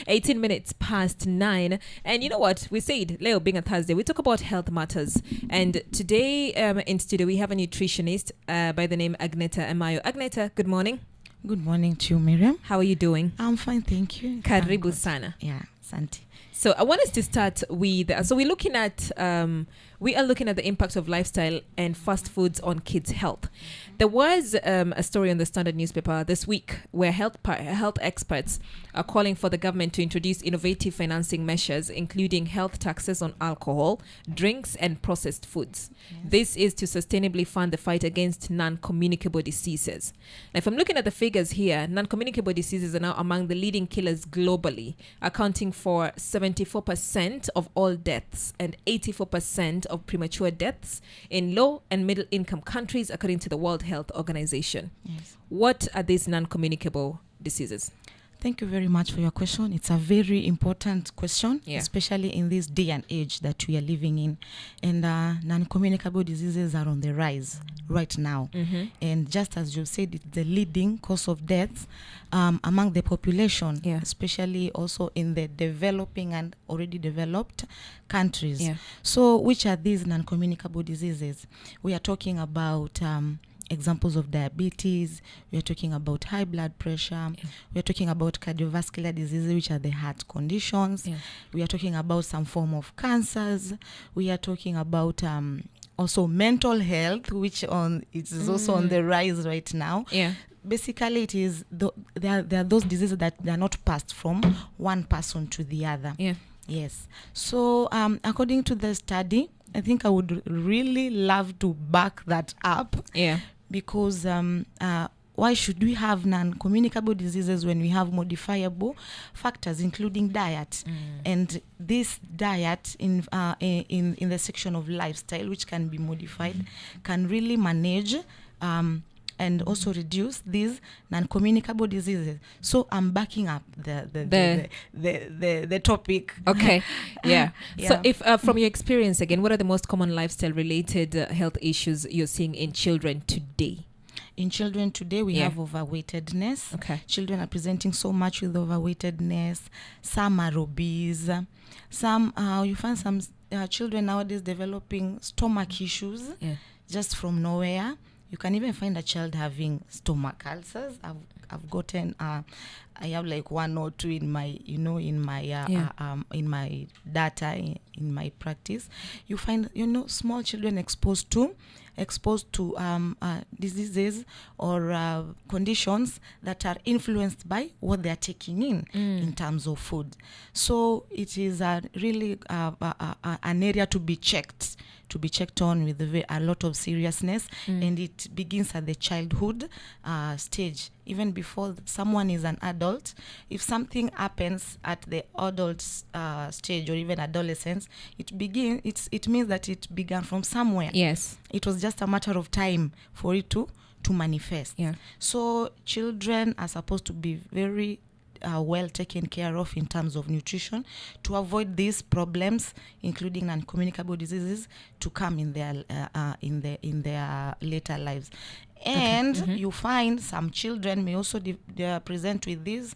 18 minutes past 9. And you know what? We said, Leo being a Thursday, we talk about health matters. And today in studio, we have a nutritionist by the name Agneta Ameyo. Agneta, good morning. Good morning to you, Miriam. How are you doing? I'm fine, thank you. Karibu sana. Yeah, Santi. So I want us to start with, we're looking at, we are looking at the impact of lifestyle and fast foods on kids' health. There was a story on the Standard newspaper this week where health experts are calling for the government to introduce innovative financing measures, including health taxes on alcohol, drinks, and processed foods. Yes. This is to sustainably fund the fight against non-communicable diseases. Now, if I'm looking at the figures here, non-communicable diseases are now among the leading killers globally, accounting for 74% of all deaths and 84% of premature deaths in low and middle income countries, according to the World Health Organization. Yes. What are these non-communicable diseases? Thank you very much for your question. It's a very important question, especially in this day and age that we are living in. And non-communicable diseases are on the rise right now. Mm-hmm. And just as you said, it's the leading cause of death among the population, especially also in the developing and already developed countries. Yeah. So which are these non-communicable diseases? We are talking about examples of diabetes, we are talking about high blood pressure, we are talking about cardiovascular diseases, which are the heart conditions, we are talking about some form of cancers, we are talking about also mental health, which is also on the rise right now. Basically, it is there are those diseases that they are not passed from one person to the other. Yes. So according to the study, I think I would really love to back that up. Because why should we have non-communicable diseases when we have modifiable factors, including diet? And this diet in the section of lifestyle, which can be modified, can really manage and also reduce these non-communicable diseases. So I'm backing up the topic. Okay. So if from your experience again, what are the most common lifestyle related health issues you're seeing in children today? In children today, we have overweightedness. Okay. Children are presenting so much with overweightedness. Some are obese. Some you find some children nowadays developing stomach issues just from nowhere. You can even find a child having stomach ulcers. I've gotten I have like one or two in my in my data in my practice. You find small children exposed to diseases or conditions that are influenced by what they are taking in terms of food. So it is really an area to be checked on with a lot of seriousness, and it begins at the childhood stage. Even before someone is an adult, if something happens at the adult stage or even adolescence, it means that it began from somewhere. Yes. It was just a matter of time for it to manifest. So children are supposed to be very well taken care of in terms of nutrition to avoid these problems, including non-communicable diseases, to come in their later lives. And you find some children may also present with these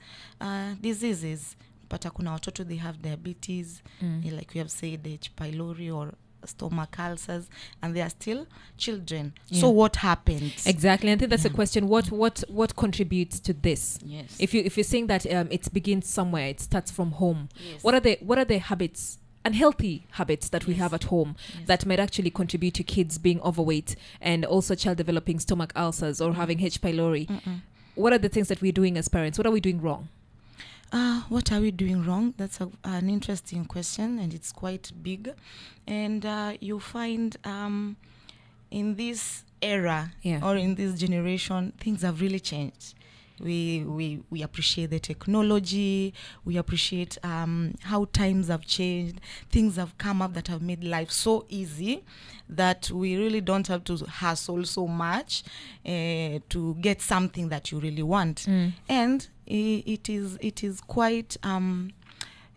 diseases. But kuna watoto, they have diabetes, like we have said, H. pylori or stomach ulcers, and they are still children. So what happens? Exactly. I think that's the question. What contributes to this? Yes. If you're saying that it begins somewhere, it starts from home. Yes. What are the habits, unhealthy habits that we have at home that might actually contribute to kids being overweight and also child developing stomach ulcers or having H. pylori? What are the things that we're doing as parents? What are we doing wrong? What are we doing wrong? That's an interesting question, and it's quite big. And you find in this era or in this generation, things have really changed. We appreciate the technology. We appreciate how times have changed. Things have come up that have made life so easy that we really don't have to hustle so much to get something that you really want. And it is quite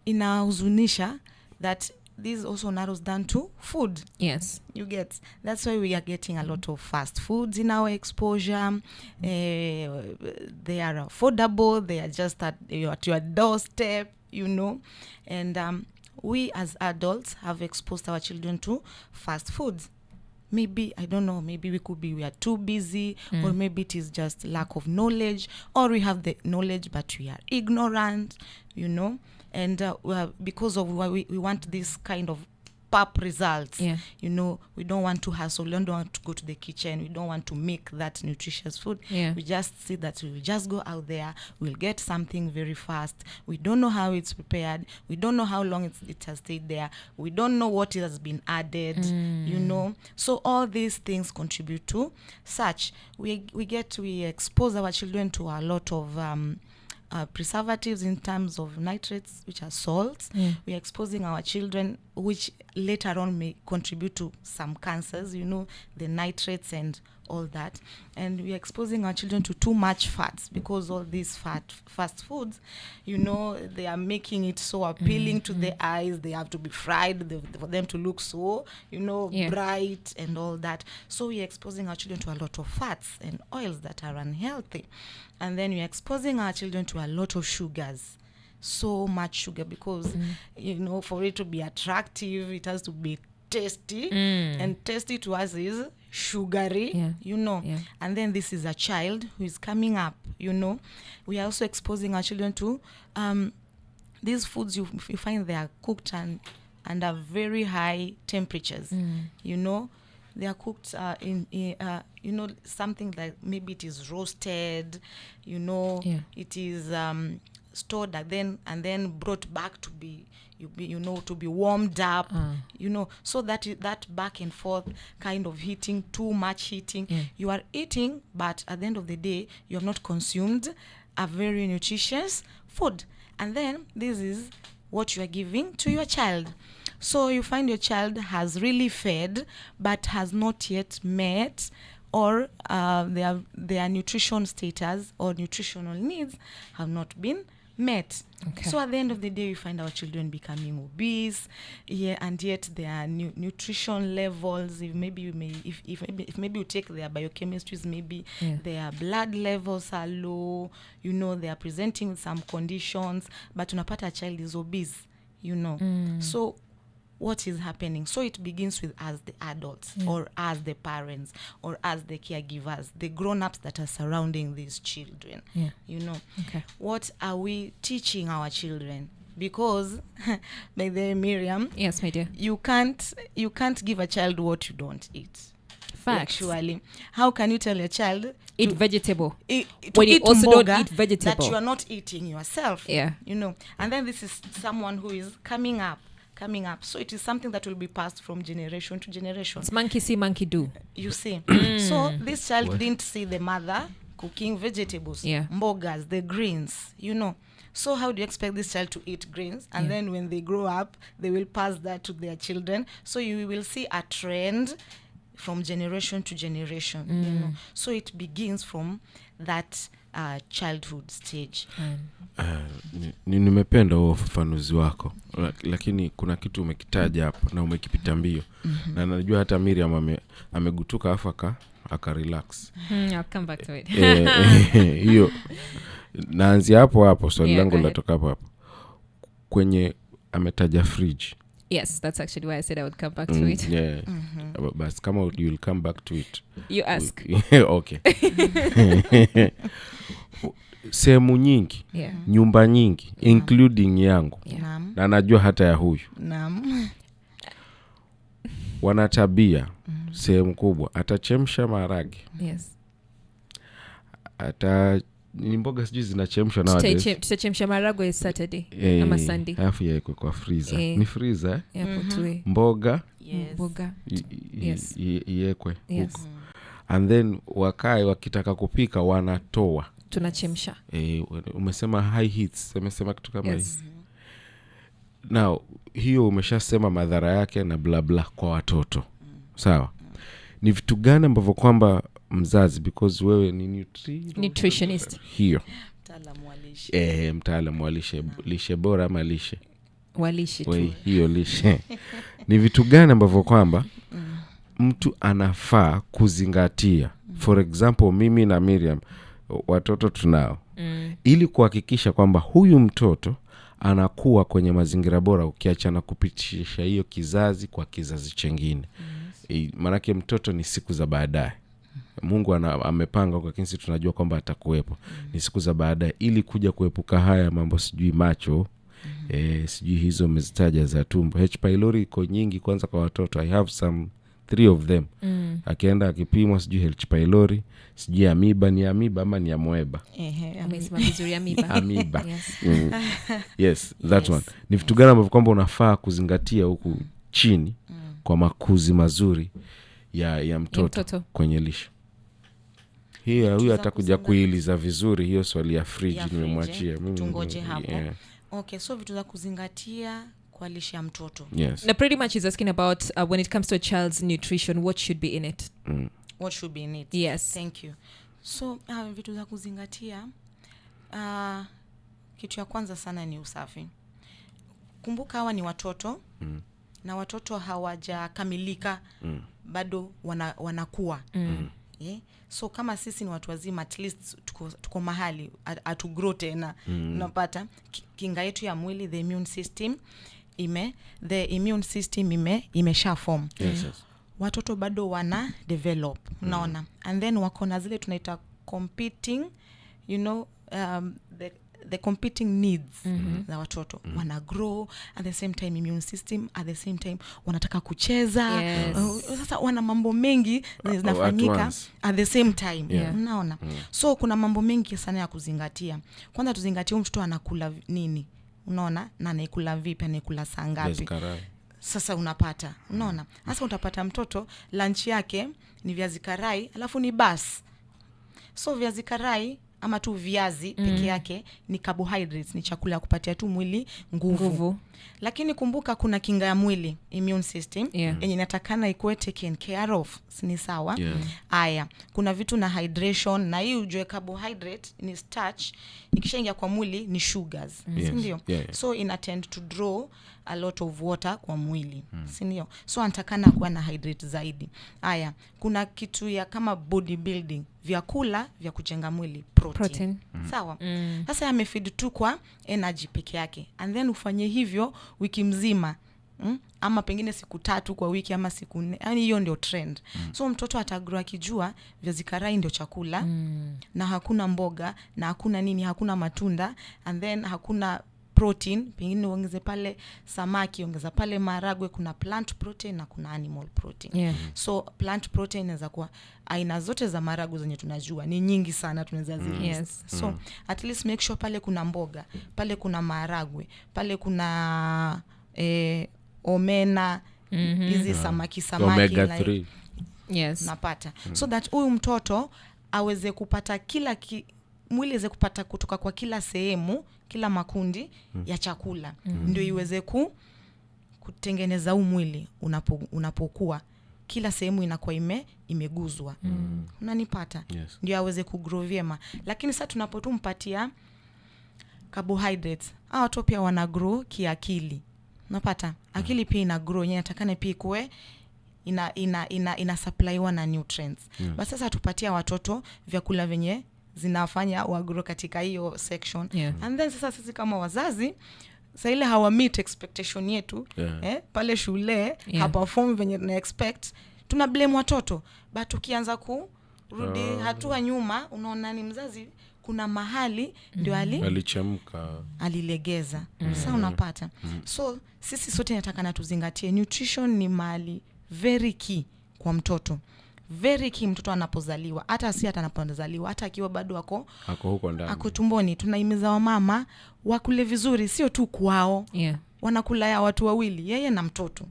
inahuzunisha that this also narrows down to food. Yes. You get. That's why we are getting a lot of fast foods in our exposure. They are affordable. They are just at your doorstep. you know. And we as adults have exposed our children to fast foods. Maybe, I don't know, maybe we are too busy, or maybe it is just lack of knowledge, or we have the knowledge but we are ignorant, you know. And because of why we want this kind of pap results, you know, we don't want to hustle, we don't want to go to the kitchen, we don't want to make that nutritious food. We just see that we will just go out there, we'll get something very fast. We don't know how it's prepared, we don't know how long it has stayed there, we don't know what has been added, you know. So all these things contribute to such. We expose our children to a lot of preservatives in terms of nitrates, which are salts. We are exposing our children, which later on may contribute to some cancers, you know, the nitrates and all that. And we are exposing our children to too much fats, because all these fast foods, you know, they are making it so appealing to the eyes. They have to be fried for them to look so, you know, bright and all that. So we are exposing our children to a lot of fats and oils that are unhealthy. And then we are exposing our children to a lot of sugars. So much sugar, because, you know, for it to be attractive, it has to be tasty. And tasty to us is sugary, you know. And then this is a child who is coming up, you know. We are also exposing our children to these foods. You find they are cooked under very high temperatures, you know. They are cooked in you know, something like maybe it is roasted, you know, it is stored and then brought back to be, you know, to be warmed up, you know. So that back and forth kind of heating, too much heating, you are eating, but at the end of the day you have not consumed a very nutritious food. And then this is what you are giving to your child. So you find your child has really fed, but has not yet met, or their nutrition status or nutritional needs have not been met. So at the end of the day, we find our children becoming obese, and yet their nutrition levels, if maybe you take their biochemistries, maybe their blood levels are low, you know, they are presenting with some conditions, but unapata a child is obese, you know. So what is happening? So it begins with us, the adults, or as the parents, or as the caregivers, the grown-ups that are surrounding these children, you know. What are we teaching our children? Because, by the Miriam, yes, my dear, you can't give a child what you don't eat. Facts. Actually, how can you tell your child eat vegetable when you also don't eat vegetable that you are not eating yourself? You know. And then this is someone who is coming up. So it is something that will be passed from generation to generation. It's monkey see, monkey do. You see. So this child didn't see the mother cooking vegetables, mbogas, the greens, you know. So how do you expect this child to eat greens? And then when they grow up, they will pass that to their children. So you will see a trend from generation to generation, you know. So it begins from that childhood stage. Nimependa huo ufafanuzi wako, lakini kuna kitu umekitaja hapa na umekipita mbio, na najua hata Miriam amegutuka afa aka relax. I'll come back to it. Hiyo naanzia hapo swali langu latoka hapo kwenye ametaja fridge. Yes, that's actually why I said I would come back to it. But kama you will come back to it, you ask. Okay. Sehemu nyingi, nyumba nyingi, including yangu, na najua hata ya huyu, wana tabia sehemu kubwa, atachemsha maharage, ni mboga sijui zinachemshwa nowadays. Tutachemsha maharage Saturday ama Sunday, alafu yaekwe kwa freezer. Ni freezer mboga iwekwe huko, and then wakitaka kupika wanatoa, tunachemsha. Umesema high heats, umesema kitu kama hivi. Now hiyo umeshasema madhara yake na bla bla kwa watoto. Sawa. Ni vitu gani ambavyo kwamba mzazi, because wewe ni nutritionist hiyo, mtaalamu wa lishe, lishe bora ama lishe walishe tu, hiyo lishe ni vitu gani ambavyo kwamba mtu anafaa kuzingatia? For example, mimi na Miriam watoto tunao, ili kuhakikisha kwamba huyu mtoto anakuwa kwenye mazingira bora ukiachana kupitisha hiyo kizazi kwa kizazi chengine. Maanake mtoto ni siku za baadaye. Mungu amepanga kwa kinsi tunajua kwamba atakuwepo. Ni siku za baadaye ili kuja kuepuka haya mambo sijui macho, sijui hizo mezitaja za tumbo. H pylori iko nyingi kwanza kwa watoto. I have some 3 of them. Akienda akipimwa sijui H pylori, sijui amoeba ni amoeba ama ni amoeba. Amesema vizuri amoeba. Amoeba. Yes, that one. Ni vitu gani ambavyo kwamba unafaa kuzingatia huku chini kwa makuzi mazuri ya mtoto kwenye lishe? Huyu atakuja kuiliza vizuri hiyo swali ya fridge nimemwachia. Tungoje hapo. Okay, so vitu za kuzingatia kwa lishe ya mtoto. Yes. Now pretty much is asking about when it comes to a child's nutrition, what should be in it? What should be in it? Yes. Thank you. So vitu za kuzingatia, kitu ya kwanza sana ni usafi. Kumbuka hawa ni watoto. Na watoto hawajakamilika, bado wanakuwa. So kama sisi ni watu wazima, at least tuko mahali atu grow tena. Unapata kinga yetu ya mwili, the immune system imesha form. Yes. Watoto bado wana develop, unaona. And then wako na zile tunaita competing, the competing needs za watoto. Wana grow at the same time, immune system at the same time wanataka kucheza. Sasa wana mambo mengi zinafanyika at the same time. Unaona? So kuna mambo mengi sana ya kuzingatia. Kwanza tuzingatie mtoto anakula nini. Unaona? Na anakula vipi, anakula saa ngapi. Sasa unapata. Unaona? Sasa utapata mtoto lunch yake ni viazi karai, alafu ni bas. So viazi karai ama tu viazi peke yake ni carbohydrates, ni chakula kupatia tu mwili nguvu. Lakini kumbuka kuna kinga ya mwili, immune system, yenye inatakana ikuwe taken care of. Ni sawa? Aya, kuna vitu na hydration, na hii ujue carbohydrate ni starch, ikishaingia kwa mwili ni sugars. Sindio? So ina tend to draw a lot of water kwa mwili. Sindio? So anatakana kuwa na hydrate zaidi. Aya, kuna kitu ya kama bodybuilding, vyakula vya kujenga mwili, protein. Sawa? Sasa yamefeed tu kwa energy peke yake. And then ufanye hivyo wiki mzima. Ama pengine siku 3 kwa wiki ama siku 4. Yaani hiyo ndio trend. So mtoto atagrow akijua viazi karai ndio chakula, na hakuna mboga, na hakuna nini, hakuna matunda, and then hakuna protein, pengine ongeze pale samaki, ongeza pale maharagwe. Kuna plant protein na kuna animal protein. So plant protein inaweza kuwa aina zote za maharagwe zenye tunajua ni nyingi sana, tunaweza zilist. So at least make sure pale kuna mboga, pale kuna maharagwe, pale kuna omena, hizi samaki omega 3. Napata. So that huyu mtoto aweze kupata mwili aweze kupata kutoka kwa kila sehemu, kila makundi ya chakula. Ndio iweze kutengeneza huu mwili unapokuwa. Kila sehemu inakuwa imeguzwa. Unanipata? Ndio aweze kugrow vyema. Lakini sasa tunapotumpatia carbohydrates, watu pia wana grow kiakili. Unapata? Akili pia ina grow, inatakana pia kuwe ina supplywa na nutrients. Basi sasa tupatia watoto vyakula venye zinafanya wa grow katika hiyo section. And then sasa sisi kama wazazi, sasa ile hawa meet expectation yetu, pale shule haperform venye tuna expect, tuna blame watoto. But ukianza kurudi hatua nyuma, unaona ni mzazi kuna mahali ndio alichemka, alilegeza. Sasa unapata. So sisi sote nataka na tuzingatie nutrition ni mahali very key kwa mtoto. Very key mtoto anapozaliwa, hata si hata anapozaliwa, hata akiwa bado ako huko ndani, ako tumboni. Tunahimiza wamama wakule vizuri, sio tu kwao. Wanakula ya watu wawili, yeye na mtoto.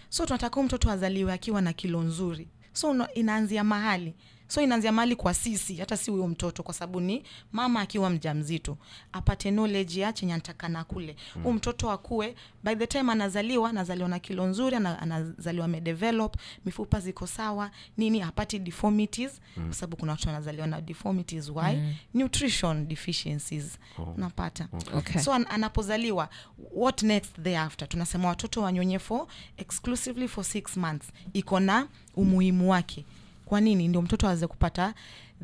So tunataka mtoto azaliwe akiwa na kilo nzuri. So inaanzia mahali. So inaanzia mahali kwa sisi, hata si huyo mtoto, kwa sababu ni mama akiwa mjamzito apate knowledge ya chenye anataka na kule. Huyo mtoto akue, by the time anazaliwa na kilo nzuri, anazaliwa amedevelop, mifupa ziko sawa, nini, apati deformities, kwa sababu kuna watu wanazaliwa na deformities. Why? Nutrition deficiencies. Unapata? So anapozaliwa, what next thereafter? Tunasema watoto wanyonye exclusively for 6 months. Iko na umuhimu wake. Kwa nini? Ndio mtoto aweze kupata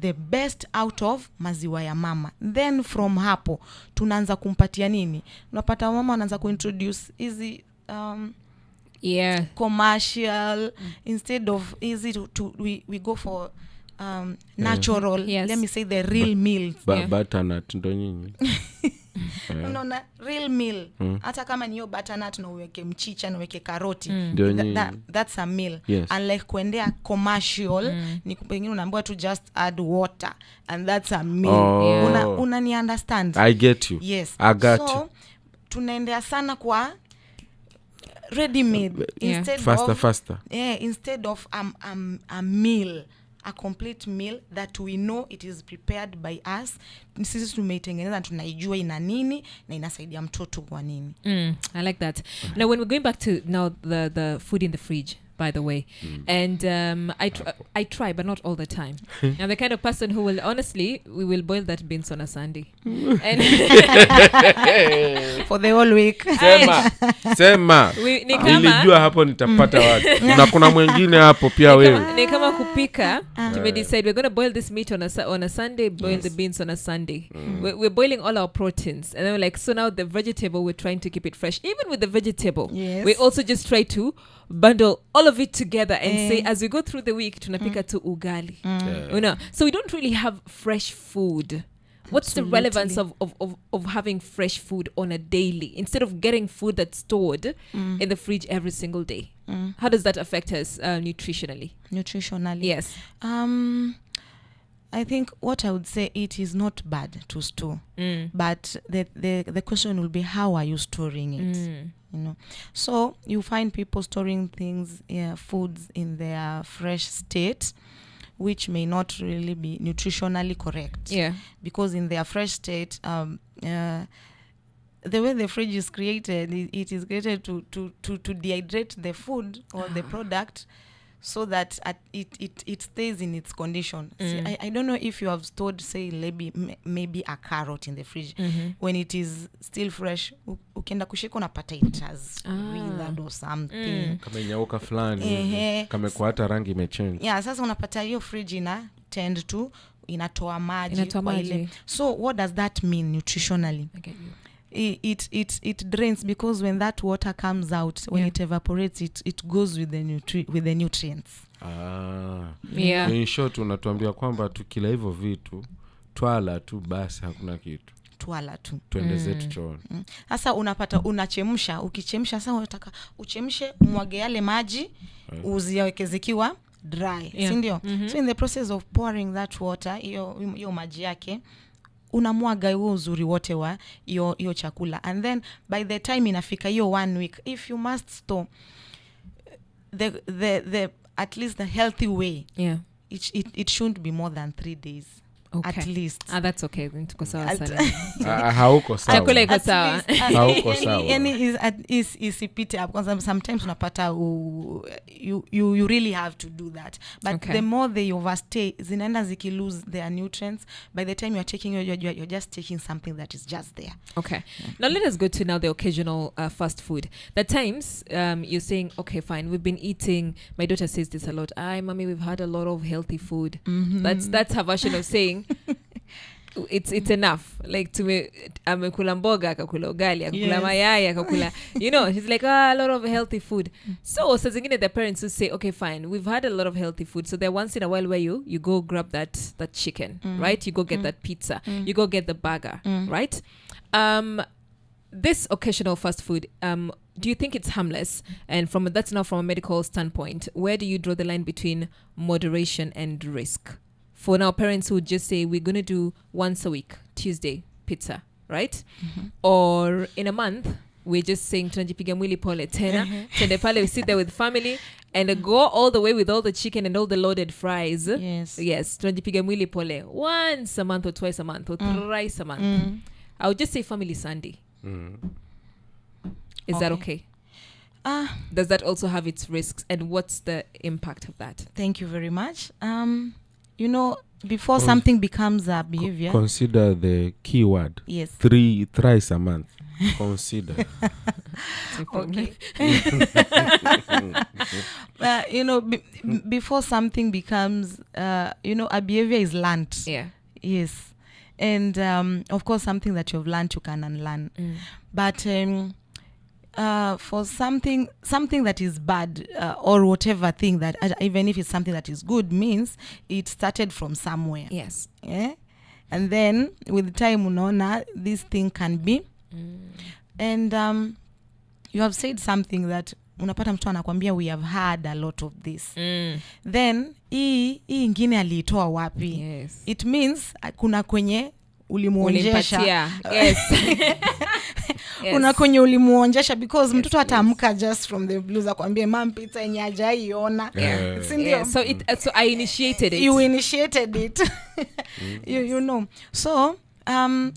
the best out of maziwa ya mama. Then from hapo tunaanza kumpatia nini, unapata mama anaanza kuintroduce hizi commercial instead of easy to we go for natural. Yes. Let me say the real meal. Butternut ndo nyinyi. Unaona real meal. Hata kama ni hiyo butternut na uweke mchicha na uweke karoti. That's a meal. Yes. Unlike kuendea commercial ni pengine unaambiwa to just add water and that's a meal. Unani understand? I get you. Yes. I got you. Tunaendea sana kwa ready made instead faster. Instead of a meal, a complete meal that we know it is prepared by us. Sisi tumeitengeneza, tunaijua ina nini na inasaidia mtoto kwa nini. I like that. Now when we're going back to now the food in the fridge, by the way, and I try, but not all the time. I'm the kind of person who will honestly, we will boil that beans on a Sunday and for the whole week. Sema nilijua hapo nitapata watu na kuna mwingine hapo pia wewe ni kama kupika. We decide we're going to boil this meat on a Sunday, boil the beans on a Sunday. We're boiling all our proteins, and then we're like, so now the vegetable, we're trying to keep it fresh. Even with the vegetable, we also just try to bundle all of it together and say, as we go through the week, tunapika tu ugali. You know, so we don't really have fresh food. What's Absolutely. The relevance of having fresh food on a daily instead of getting food that's stored in the fridge every single day? How does that affect us nutritionally? Yes. I think what I would say, it is not bad to store, but the question will be, how are you storing it? You know, so you find people storing things, foods in their fresh state, which may not really be nutritionally correct. Because in their fresh state, the way the fridge is created, it is created to dehydrate the food or the product, so that it stays in its condition. See, I don't know if you have stored, say, maybe a carrot in the fridge. When it is still fresh, ukienda kushika unapata it has withered or something. Kama inyauka fulani, kama kwa hata rangi imechange. Sasa unapata hiyo fridge ina tend to inatoa maji kwa ile. So what does that mean nutritionally? I get you. It drains, because when that water comes out, when it evaporates, it goes with the nutrients. In short, unatuambia kwamba tukila hivyo vitu twala tu basi, hakuna kitu, twala tu tuende zetu chooni. Sasa unapata unachemsha, ukichemsha sasa unataka uchemshe, umwage yale maji uziweke zikiwa dry, si ndio? So in the process of pouring that water, hiyo maji yake unamwaga huo uzuri wote wa hiyo chakula, and then by the time inafika hiyo 1 week, if you must store the at least the healthy way, it shouldn't be more than 3 days. At least. That's okay. Tuko sawa sana. Hauko sawa. Chakula iko sawa. Hauko sawa. Any is pity up, because sometimes unapata you really have to do that. But the more they overstay, zinaenda ziki lose their nutrients. By the time you're taking you're just taking something that is just there. Okay. Now let us go to now the occasional fast food. The times you're saying, okay, fine, we've been eating, my daughter says this a lot, mommy, we've had a lot of healthy food. That's her version of saying it's enough. Like amekula mboga, akakula ugali, akakula mayai, akakula, you know, she's like, a lot of healthy food. So zingine the parents who say, okay, fine, we've had a lot of healthy food, so there once in a while where you go grab that chicken, right? You go get that pizza, you go get the burger, right? This occasional fast food, do you think it's harmless? And that's now from a medical standpoint, where do you draw the line between moderation and risk? For now, parents who just say, we're going to do once a week, Tuesday, pizza, right? Or in a month, we're just saying, tunajipiga mwili pole tena, tende pale, we sit there with family, and go all the way with all the chicken and all the loaded fries. Yes, tunajipiga mwili pole once a month or twice a month or thrice a month. I would just say family Sunday. Is that okay? Does that also have its risks, and what's the impact of that? Thank you very much. You know, before something becomes a behavior, consider the key word. Yes. Thrice a month. Consider. Okay. Before something becomes, a behavior is learned. Yeah. Yes. And of course, something that you've learned, you can unlearn. But for something that is bad, or whatever thing that, even if it's something that is good, means it started from somewhere. Yes. Yeah? And then with time, unaona, this thing can be. And you have said something that unapata mtu anakuambia we have had a lot of this. Then hii ingine aliitoa wapi? Yes. It means kuna kwenye ulimuonjesha. Yes. Kuna kwenye ulimuonjesha, because mtoto ataamka just from the blues akwambie mom pizza yenye hajaiona. Yeah. So I initiated it. You initiated it. you know. So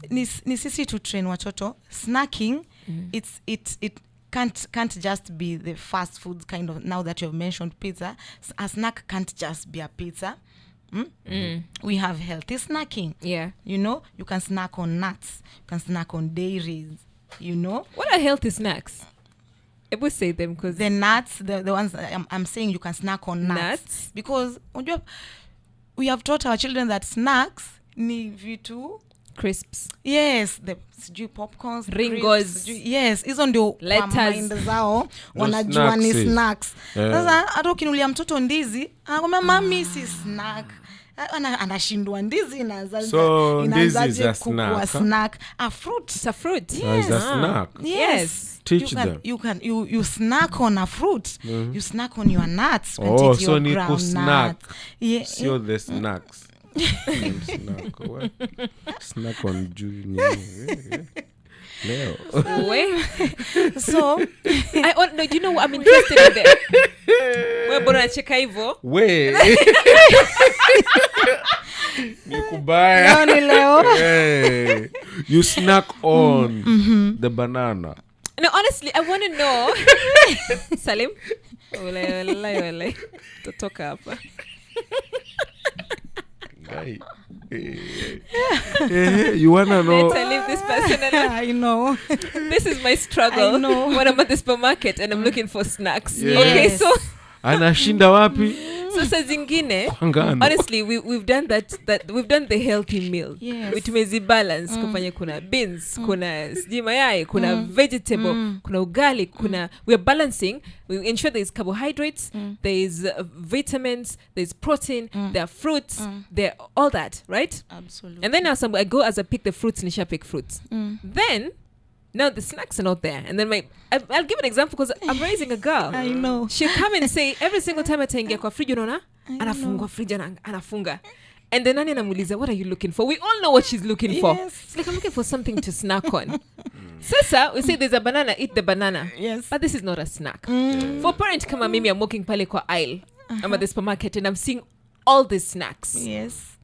ni sisi to train watoto. Snacking, it can't just be the fast food kind of. Now that you have mentioned pizza, a snack can't just be a pizza. We have healthy snacking. Yeah. You can snack on nuts, you can snack on dairies. What are healthy snacks? I would say them because the nuts, the ones I'm saying, you can snack on nuts. Because we have taught our children that snacks ni vitu crisps. Yes, the popcorns, Ringos. Yes, hizo ndio kwa mind zao wanajua ni snacks. Sasa hata ukinulia mtoto ndizi, anakwambia mami si snack. Anashindwa ndizi inaanzaje kuwa snack. A fruit. It's a fruit. Yes. It's a snack. Yes. Teach them. You snack on a fruit. You snack on your nuts. So your need to snack. Yeah. So the snacks. Snack. What? Snack on juice. Leo. So no, do you know what I'm interested in there? Wewe bora nacheka hivyo. Nikubaya. Ni leo. Hey. You snack on the banana. No, honestly, I want to know. Salim. Ole. Tutoka hapa. You wanna know? Let's leave this person alone. I know. This is my struggle. I know. When I'm at the supermarket and I'm looking for snacks. Yes. Okay, so anashinda wapi? So zingine, Kwangano. honestly, we've done that we've done the healthy meal. Yes. Which means balance. Kufanya kuna beans, kuna sijui mayai, kuna vegetable, kuna ugali, we are balancing. We ensure there is carbohydrates, there is vitamins, there is protein, there are fruits, there all that, right? Absolutely. And then now I go as I pick the fruits, Nisha pick fruits. Then now the snacks are not there. And then I'll give an example because I'm raising a girl. I know. She'll come and say every single time ataingia kwa fridge unaona anafungua fridge anafunga. And then nani anamuuliza, what are you looking for? We all know what she's looking for. It's like, I'm looking for something to snack on. Sasa, we say there's a banana, eat the banana. Yes. But this is not a snack. For parent kama mimi, I'm walking pale kwa aisle. I'm at the supermarket and I'm seeing all these snacks. Yes.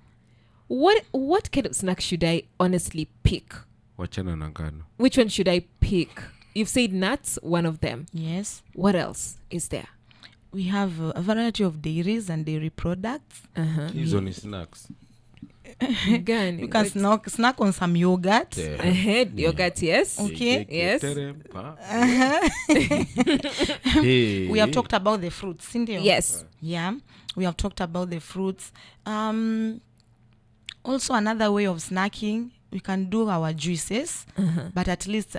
What kind of snack should I honestly pick? Wachana na ngano. Which one should I pick? You've said nuts, one of them. Yes. What else is there? We have a variety of dairies and dairy products. Hizo ni snacks. Gani? You can snack on some yogurt. Yogurt, yes. Okay. Yes. We have talked about the fruits, Cindy. Yes. Yeah. We have talked about the fruits. Also, another way of snacking, we can do our juices, but at least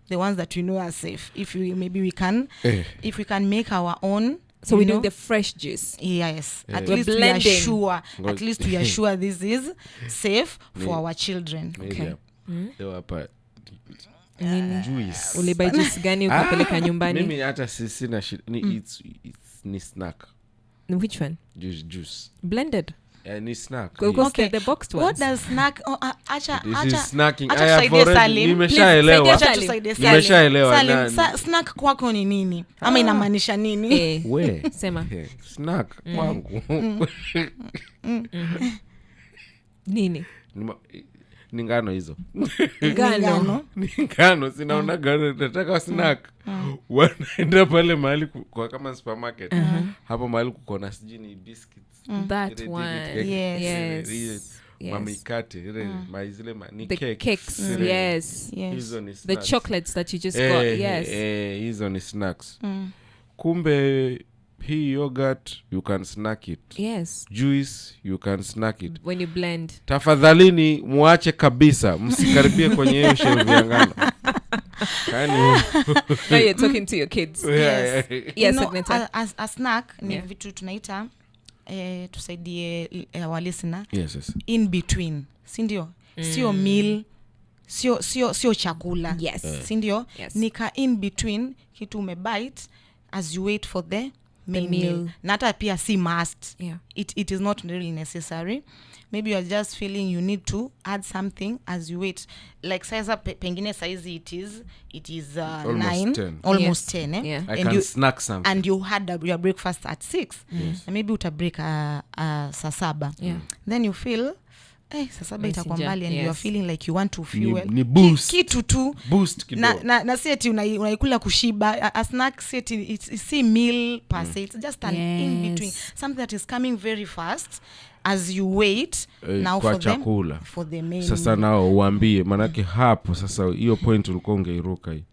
the ones that we know are safe. If we can make our own. So we're doing the fresh juice. Yes. Yeah. At least we are sure this is safe for our children. Okay. Juice. Ulibai juice gani ukapeleka nyumbani? Mimi hata sina ni snack. Which one? Juice. Blended. Ni snack. Okay, the boxed ones. What does snack? Acha snacking. Nimeshaelewa. Nimeshaelewa. Snack kwako ni nini? Ama inamaanisha nini? We. Sema. Snack kwangu. Nini? Ni ngano hizo. Ngano sinaona gano nataka snack. Wanaenda pale mahali kwa kama supermarket. Hapo mahali kuko na sijini biscuits. That one. Yes. Yes. mamikate ile zile ni the cakes. Yes. Hizo ni the chocolates that you just got. Yes. Hizo ni snacks. Kumbe hii yogurt you can snack it. Yes. Juice you can snack it when you blend. Tafadhalini muache kabisa, msikaribie kwenye hiyo shelf ya ngano. Now you're talking to your kids. Yes. Yes, a snack ni vitu tunaita tusaidie our listener. Yes. In between, si ndio? Sio meal, sio chakula. Yes. Si ndio? Yes. Nika in between kitu umebite as you wait for the meal. Na hata pia si must. Yeah. It is not really necessary. Maybe you are just feeling you need to add something as you wait. Like size pengine size it is almost 9 almost 10 Yeah. I can snack something. And you had your breakfast at 6. And maybe uta break saa 7. Yeah. Then you feel saa 7 itakuwa mbali and you are feeling like you want to fuel ni boost. Kitu tu Boost kidogo. Na si eti unaikula kushiba. A snack si eti it's meal per se. It's just an in between, something that is coming very fast as you wait now kwa for chakula. For the main. Sasa nao uambie, manake hapo sasa hiyo point ulikuwa ungeiruka hii.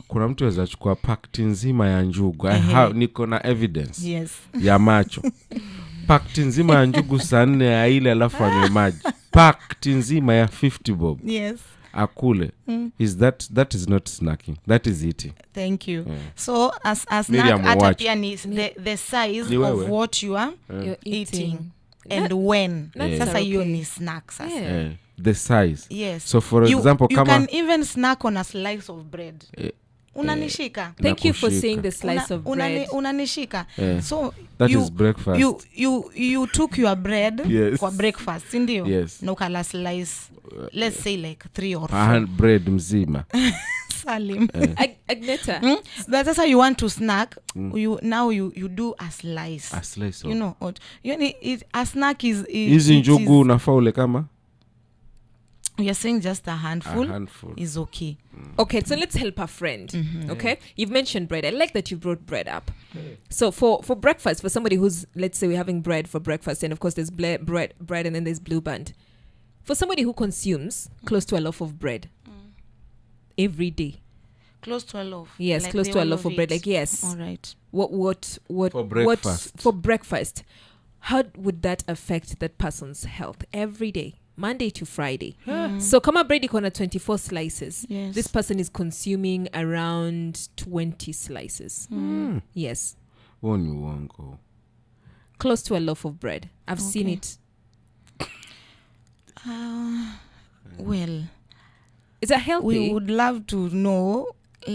Kuna mtu aweza chukua pakti nzima ya njugu. Niko na evidence. Yes. Ya macho. Pakti nzima ya njugu saa 4 ya ile alafu anywe maji. Pakti nzima ya 50 bob. Yes. Akule. Is that is not snacking. That is eating. Thank you. So as snack hata pia ni the size of what you are eating. And when. Sasa hiyo ni snack sasa. The size. Yes. So for example, you can even snack on a slice of bread. Unanishika. Thank you for saying the slice of bread. Unanishika. So that is breakfast. You took your bread for breakfast, ndio? Yes. Na ukala slice, let's say like 3 or 4. Bread mzima. Salim. Agneta. But that's how you want to snack. You do a slice. A slice. You know, a snack is hizi njugu unafaa ule kama you're saying just a handful is okay. Okay, so let's help our friend. Okay, you've mentioned bread. I like that you brought bread up. So for breakfast, for somebody who's, let's say we're having bread for breakfast, and of course there's bread and then there's Blue Band. For somebody who consumes close to a loaf of bread every day. Close to a loaf. Yes, like close to a loaf of bread. Like yes. All right. What for breakfast? For breakfast, how would that affect that person's health every day? Monday to Friday. So kama bread iko na 24 slices. Yes. This person is consuming around 20 slices. Yes. Uongo. Close to a loaf of bread. I've seen it. Well, is that healthy? We would love to know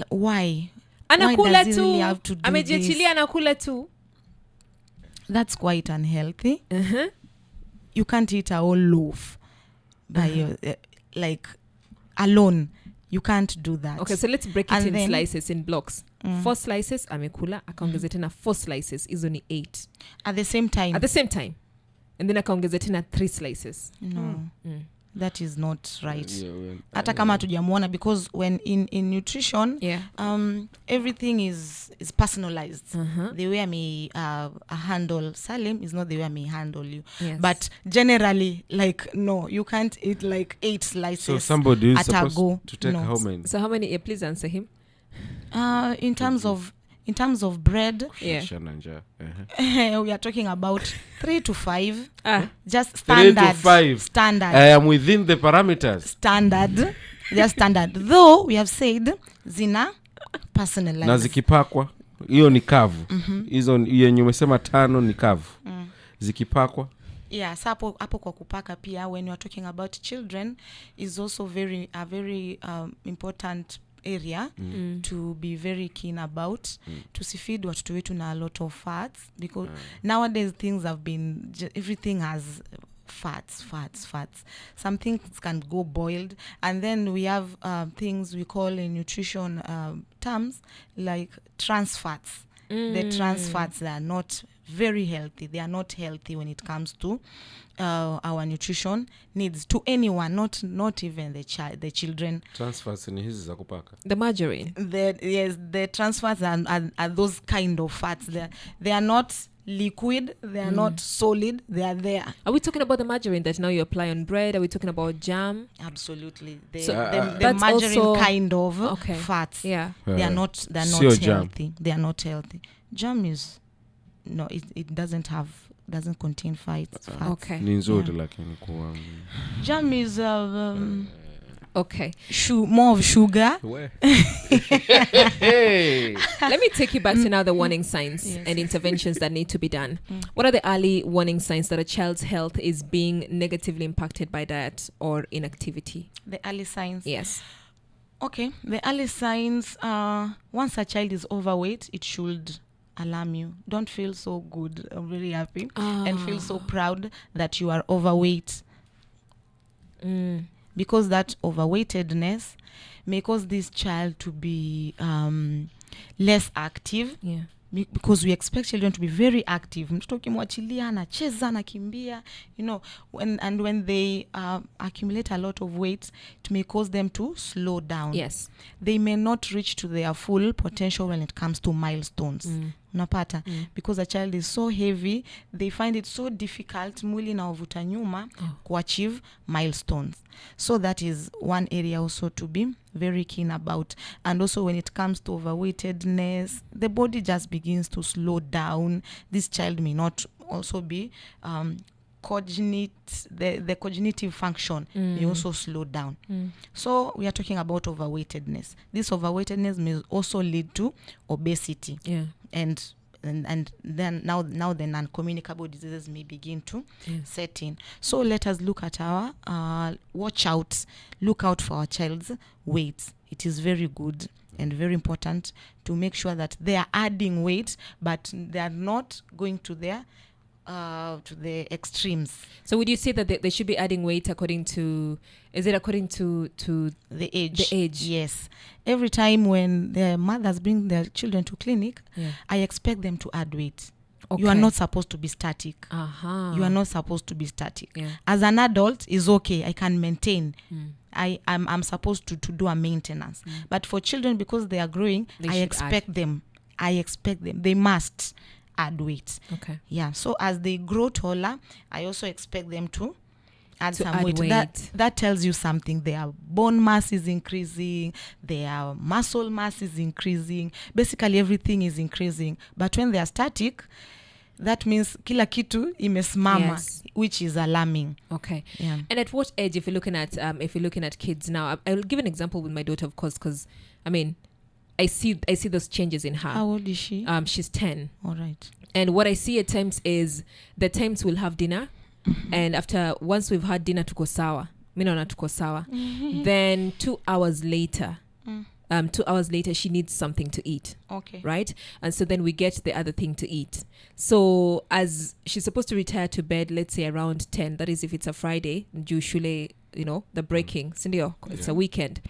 why. Anakula tu. Really have to do amejiachilia anakula tu. That's quite unhealthy. You can't eat a whole loaf by your, like alone. You can't do that. Okay, so let's break it in slices, in blocks. 4 slices amekula, akaongeza tena 4 slices, is only 8. At the same time. And then akaongeza tena 3 slices. No. That is not right. Hata kama hatujamuona, because when in nutrition, everything is personalized. The way I may handle Salim is not the way I may handle you. Yes. But generally, like, no, you can't eat like 8 slices. So somebody is supposed to take how many? So how many? Please answer him. In terms of bread, we are talking about 3 to 5. Just 3 to 5. Standard. I am within the parameters. Standard. Just standard. Though we have said zina personalized. Na zikipakwa, hiyo ni kavu. Hizo yenye umesema 5 ni kavu. Zikipakwa. Yeah, hapo kwa kupaka pia, when you are talking about children, is also a very important area to be very keen about. Tusifeed watoto wetu na a lot of fats, because nowadays things have been everything has fats. Some things can go boiled, and then we have things we call in nutrition terms like trans fats. The trans fats, they are not very healthy. They are not healthy when it comes to our nutrition needs to anyone, not even the children. Trans fats ni hizi za kupaka. The margarine. The trans fats are those kind of fats. They are not liquid, they are not solid, they are there. Are we talking about the margarine that now you apply on bread? Are we talking about jam? Absolutely. That's margarine also kind of fats. Yeah. They are not Sio healthy. They are not healthy. Jam is it doesn't contain fats. Okay. Ni nzuri lakini kwa Jam is okay. More of sugar. Hey. Let me take you back to now the warning signs and interventions that need to be done. What are the early warning signs that a child's health is being negatively impacted by diet or inactivity? The early signs? Yes. Okay. The early signs, once a child is overweight, it should alarm you. Don't feel so good or very happy and feel so proud that you are overweight. Because that overweightedness may cause this child to be less active. Yeah. Because we expect children to be very active. Mtoto ukimwachilia anacheza anakimbia, when they accumulate a lot of weight, it may cause them to slow down. Yes. They may not reach to their full potential when it comes to milestones. Unapata because a child is so heavy, they find it so difficult mwili na wavuta nyuma kuachieve milestones. So that is one area also to be very keen about. And also when it comes to overweightedness, the body just begins to slow down. This child may not also be the cognitive function may also slow down. So we are talking about overweightedness. This overweightedness may also lead to obesity. Yeah. And then now the non-communicable diseases may begin to set in. So let us look at our look out for our child's weight. It is very good and very important to make sure that they are adding weight, but they are not going to the extremes. So would you say that they should be adding weight according to the age? The age. Yes. Every time when their mothers bring their children to clinic, I expect them to add weight. Okay. You are not supposed to be static. You are not supposed to be static. Yeah. As an adult, is okay. I can maintain. I'm supposed to do a maintenance. But for children, because they are growing, I expect them. They must add weight. Okay. Yeah. So as they grow taller, I also expect them to add some weight. That tells you something. Their bone mass is increasing, their muscle mass is increasing. Basically everything is increasing. But when they are static, that means kila kitu imesimama, which is alarming. Okay. Yeah. And at what age, if you're looking at kids now, I'll give an example with my daughter, of course, because I see those changes in her. How old is she? She's 10. All right. And what I see at times is the times we'll have dinner, and once we've had dinner tuko sawa, tuko sawa, then 2 hours later, 2 hours later she needs something to eat. Okay. Right? And so then we get the other thing to eat. So as she's supposed to retire to bed, let's say around 10, that is if it's a Friday, usually, the breaking, sindio, it's a weekend.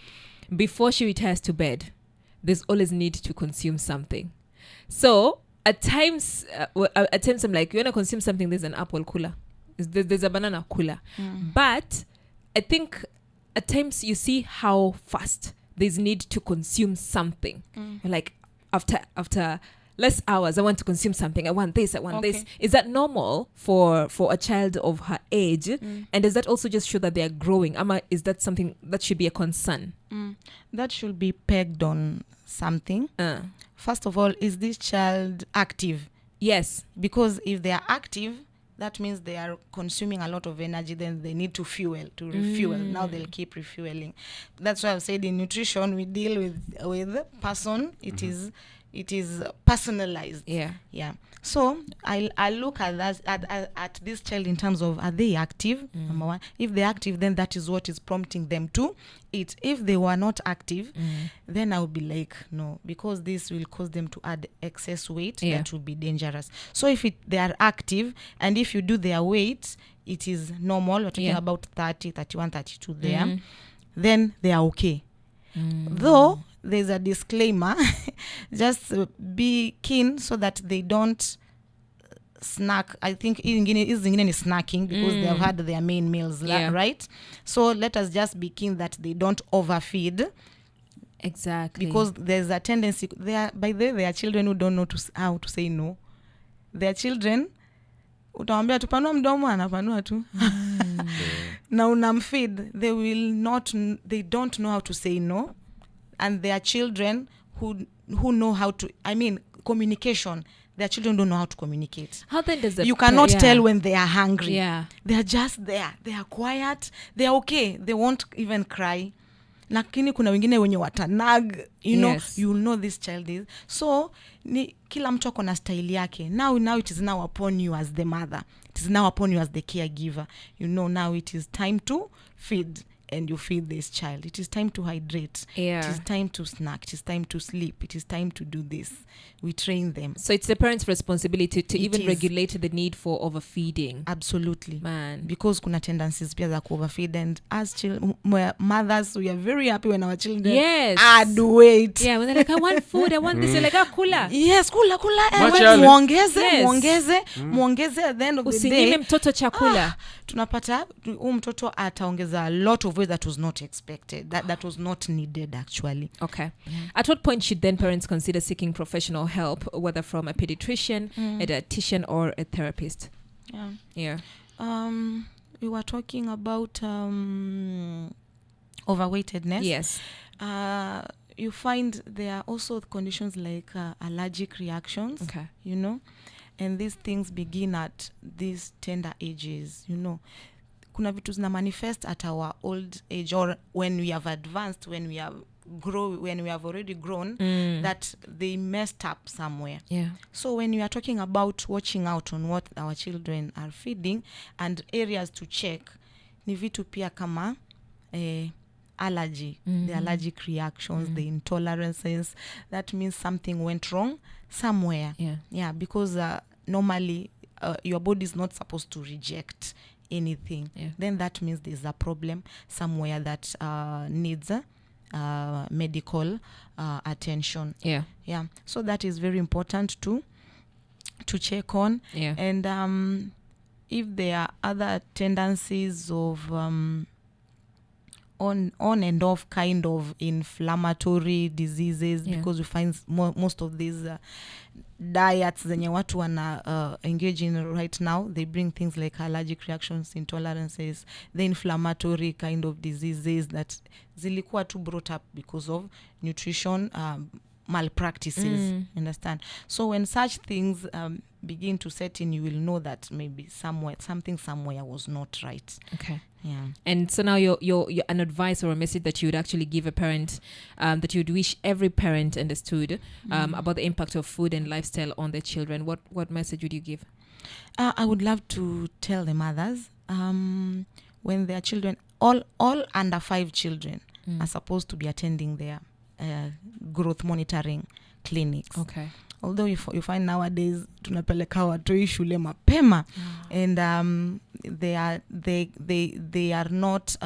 Before she retires to bed, there's always need to consume something. So at times I'm like, you want to consume something, there's an apple cooler, there's a banana cooler. But I think at times you see how fast there's need to consume something. Like after less hours, I want to consume something, I want this. Is that normal for a child of her age? And does that also just show that they are growing? Is that something that should be a concern? That should be pegged on something. First of all, is this child active? Yes. Because if they are active, that means they are consuming a lot of energy, then they need to refuel. Now they'll keep refueling. That's why I've said in nutrition, we deal with person. It is personalized. Yeah. So I look at that at this child in terms of, are they active? Number one. If they're active, then that is what is prompting them to eat. If they were not active, then I would be like, no, because this will cause them to add excess weight. That will be dangerous. So if they are active, and if you do their weight, it is normal. We're talking about 30, 31, 32 there. Then they are okay. Though there's a disclaimer, just be keen so that they don't snack. I think ingine is snacking because they have had their main meals, right? So let us just be keen that they don't overfeed. Exactly. Because there's a tendency, there are children who don't know how to say no. their children utawambia tupanua mdomo anapanua tu na unamfeed, they don't know how to say no, and their children who know how to, communication, their children don't know how to communicate. How then does you cannot tell when they are hungry. They are just there, they are quiet, they are okay, they won't even cry. Lakini kuna wengine wenye watanag, you know this child is. So ni kila mtu ako na style yake. Now it is now upon you as the mother, it is now upon you as the caregiver. Now it is time to feed, and you feed this child. It is time to hydrate. It is time to snack. It is time to sleep. It is time to do this. We train them. So it's the parents' responsibility to even regulate the need for overfeeding. Absolutely. Man. Because kuna tendencies pia za overfeed, and as mothers, we are very happy when our children add weight. Yeah, when they're like, I want food, I want this, you're like, kula. Yes, kula. Muongeze at the end of the day. Usinyime mtoto chakula. Tunapata mtoto ataongeza a lot of weight that was not expected, that was not needed actually. Okay. At what point should then parents consider seeking professional help, whether from a pediatrician, a dietitian, or a therapist? We were talking about overweightedness. Yes. You find there are also conditions like allergic reactions. Okay. And these things begin at these tender ages. Kuna vitu zina manifest at our old age, or when we have advanced, when we have already grown, that they messed up somewhere. So when we are talking about watching out on what our children are feeding and areas to check, ni vitu pia kama allergy, the allergic reactions, the intolerances. That means something went wrong somewhere. Because normally your body is not supposed to reject anything. Then that means there's a problem somewhere that needs medical attention. So that is very important to check on. And if there are other tendencies of on and off kind of inflammatory diseases, because we find most of these diets zenye watu wana engage in right now, they bring things like allergic reactions, intolerances, the inflammatory kind of diseases that zilikuwa too brought up because of nutrition malpractices. Understand? So when such things begin to set in, you will know that maybe something somewhere was not right. Okay. And so now you're an advice or a message that you would actually give a parent, that you would wish every parent understood about the impact of food and lifestyle on their children. What message would you give? I would love to tell the mothers, when their children, all under 5 children are supposed to be attending their growth monitoring clinics. Okay. Although you find nowadays tunapeleka watoi shule mapema, and they are not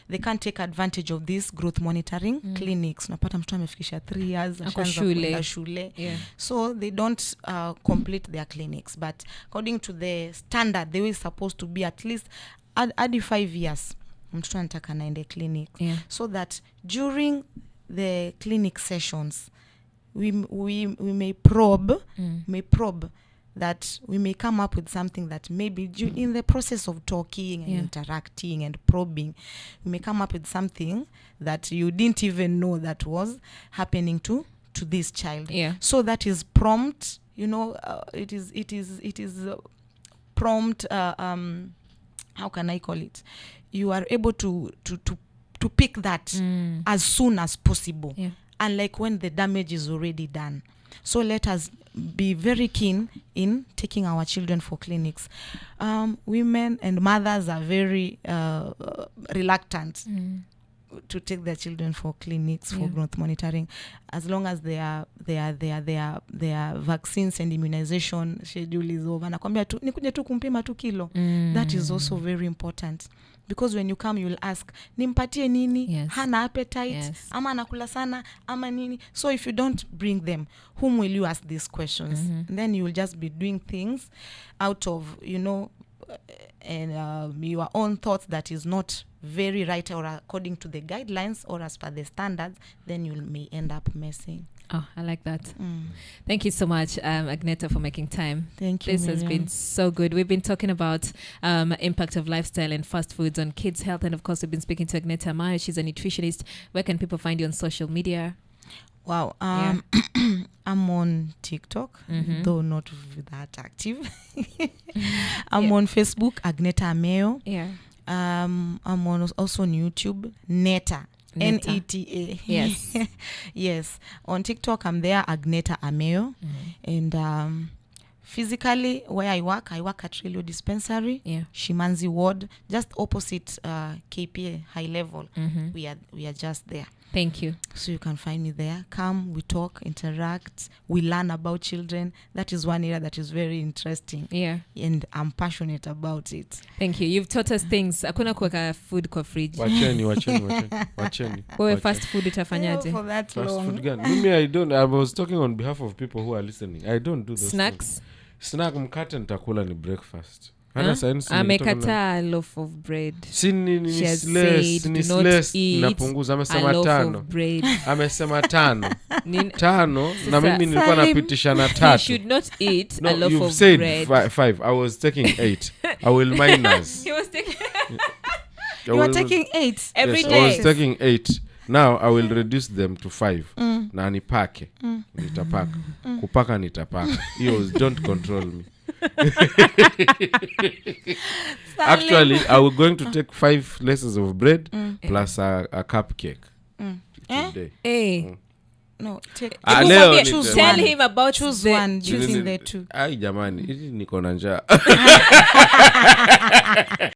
they can't take advantage of this growth monitoring clinics. Unapata mtoto amefikisha 3 years ashaanza shule. So they don't complete their clinics, but according to the standard they were supposed to be at least hadi 5 years mtoto anataka naende clinic. So that during the clinic sessions we may probe that we may come up with something that maybe in the process of talking and interacting and probing, we may come up with something that you didn't even know that was happening to this child. So that is prompt, it is prompt, how can I call it? You are able to pick that as soon as possible. Unlike when the damage is already done. So let us be very keen in taking our children for clinics. Women and mothers are very reluctant to take their children for clinics for growth monitoring, as long as their vaccines and immunization schedule is over. Nakwambia tu nikuje tu kumpima 2 kilo. That is also very important. Because when you come, you will ask, nimpatie nini? Hana appetite? Ama anakula sana? Ama nini? So if you don't bring them, whom will you ask these questions? And then you will just be doing things out of, and your own thoughts that is not very right or according to the guidelines or as per the standards, then you may end up messing. Oh, I like that. Thank you so much, Agneta, for making time. Thank you, This Miriam. has been so good. We've been talking about impact of lifestyle and fast foods on kids' health. And of course, we've been speaking to Agneta Ameyo. She's a nutritionist. Where can people find you on social media? Wow. I'm on TikTok, though not that active. I'm on Facebook, Agneta Ameyo. Yeah. I'm on also on YouTube, Neta. Neta. Yes. Yes. On TikTok, I'm there, Agneta Ameyo. And physically, where I work at Relio Dispensary, Shimanzi Ward, just opposite KPA High Level. We are just there. Thank you. So you can find me there. Come, we talk, interact, we learn about children. That is one area that is very interesting. Yeah. And I'm passionate about it. Thank you. You've taught us things. Hakuna kuweka food kwa fridge. Wacheni. Wewe fast food utafanyaje? For that Fast long. food gun. Mimi I was talking on behalf of people who are listening. I don't do those Snacks? things. Snack mkate nitakula ni breakfast. Hata science amekataa loaf of bread. Ni less, napunguza amesema a loaf 5. of bread. Amesema 5 na mimi nilikuwa napitisha na 3. You should not eat a loaf you've of said bread. 5. I was taking 8. I will minus. He was taking You are taking 8 every yes, day. I was taking 8. Now I will reduce them to 5. Na nipake. Nitapaka. Kupaka nitapaka. Don't control me. Actually, I was going to take 5 slices of bread plus a cupcake today. Hey. No, take tell him about choose one choosing the 2. Ai jamani, hili niko na njaa.